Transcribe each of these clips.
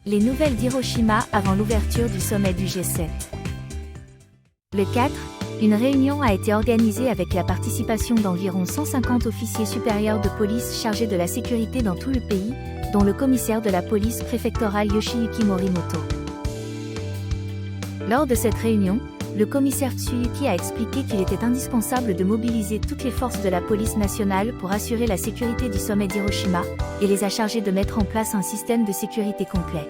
Les nouvelles d'Hiroshima avant l'ouverture du sommet du G7. Le 4, une réunion a été organisée avec la participation d'environ 150 officiers supérieurs de police chargés de la sécurité dans tout le pays, dont le commissaire de la police préfectorale Yoshiyuki Morimoto. Lors de cette réunion, le commissaire Tsuyuki a expliqué qu'il était indispensable de mobiliser toutes les forces de la police nationale pour assurer la sécurité du sommet d'Hiroshima, et les a chargés de mettre en place un système de sécurité complet.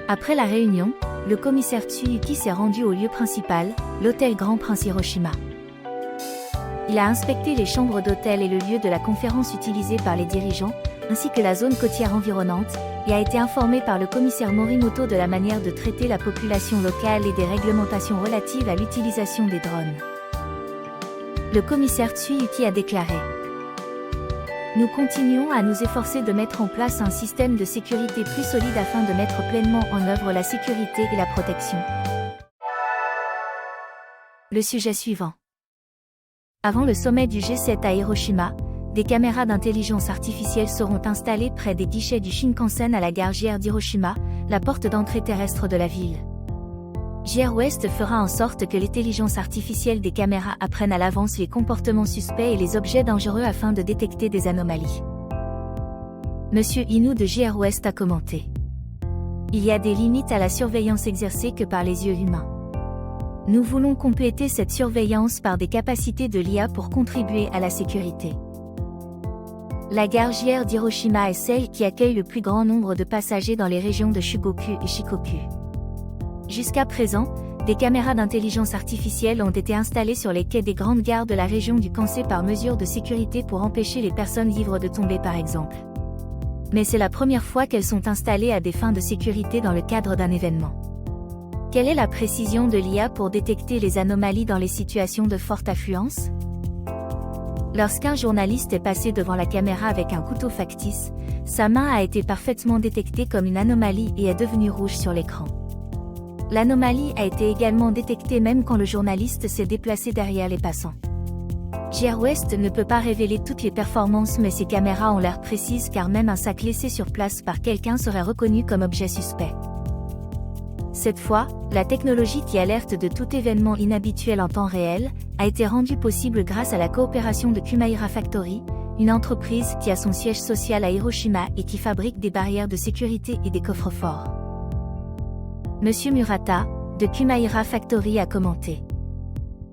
Après la réunion, le commissaire Tsuyuki s'est rendu au lieu principal, l'hôtel Grand Prince Hiroshima. Il a inspecté les chambres d'hôtel et le lieu de la conférence utilisé par les dirigeants, ainsi que la zone côtière environnante, et a été informé par le commissaire Morimoto de la manière de traiter la population locale et des réglementations relatives à l'utilisation des drones. Le commissaire Tsuyuki a déclaré: Nous continuons à nous efforcer de mettre en place un système de sécurité plus solide afin de mettre pleinement en œuvre la sécurité et la protection. Le sujet suivant. Avant le sommet du G7 à Hiroshima, des caméras d'intelligence artificielle seront installées près des guichets du Shinkansen à la gare JR d'Hiroshima, la porte d'entrée terrestre de la ville. JR West fera en sorte que l'intelligence artificielle des caméras apprenne à l'avance les comportements suspects et les objets dangereux afin de détecter des anomalies. Monsieur Inoue de JR West a commenté: Il y a des limites à la surveillance exercée que par les yeux humains. Nous voulons compléter cette surveillance par des capacités de l'IA pour contribuer à la sécurité. La gare JR d'Hiroshima est celle qui accueille le plus grand nombre de passagers dans les régions de Chugoku et Shikoku. Jusqu'à présent, des caméras d'intelligence artificielle ont été installées sur les quais des grandes gares de la région du Kansai par mesure de sécurité pour empêcher les personnes ivres de tomber par exemple. Mais c'est la première fois qu'elles sont installées à des fins de sécurité dans le cadre d'un événement. Quelle est la précision de l'IA pour détecter les anomalies dans les situations de forte affluence ? Lorsqu'un journaliste est passé devant la caméra avec un couteau factice, sa main a été parfaitement détectée comme une anomalie et est devenue rouge sur l'écran. L'anomalie a été également détectée même quand le journaliste s'est déplacé derrière les passants. JR West ne peut pas révéler toutes les performances, mais ces caméras ont l'air précises car même un sac laissé sur place par quelqu'un serait reconnu comme objet suspect. Cette fois, la technologie qui alerte de tout événement inhabituel en temps réel a été rendue possible grâce à la coopération de Kumaira Factory, une entreprise qui a son siège social à Hiroshima et qui fabrique des barrières de sécurité et des coffres-forts. Monsieur Murata, de Kumaira Factory a commenté: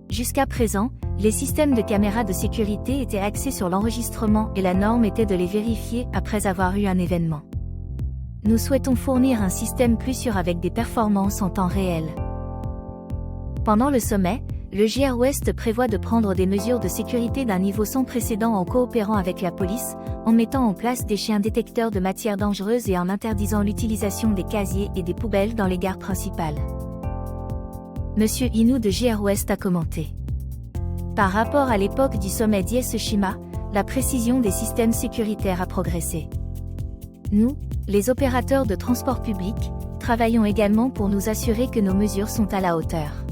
Jusqu'à présent, les systèmes de caméras de sécurité étaient axés sur l'enregistrement et la norme était de les vérifier après avoir eu un événement. Nous souhaitons fournir un système plus sûr avec des performances en temps réel. Pendant le sommet, le JR West prévoit de prendre des mesures de sécurité d'un niveau sans précédent en coopérant avec la police, en mettant en place des chiens détecteurs de matières dangereuses et en interdisant l'utilisation des casiers et des poubelles dans les gares principales. Monsieur Inoue de JR West a commenté: Par rapport à l'époque du sommet d'Hiroshima, la précision des systèmes sécuritaires a progressé. Nous, les opérateurs de transport public, travaillons également pour nous assurer que nos mesures sont à la hauteur.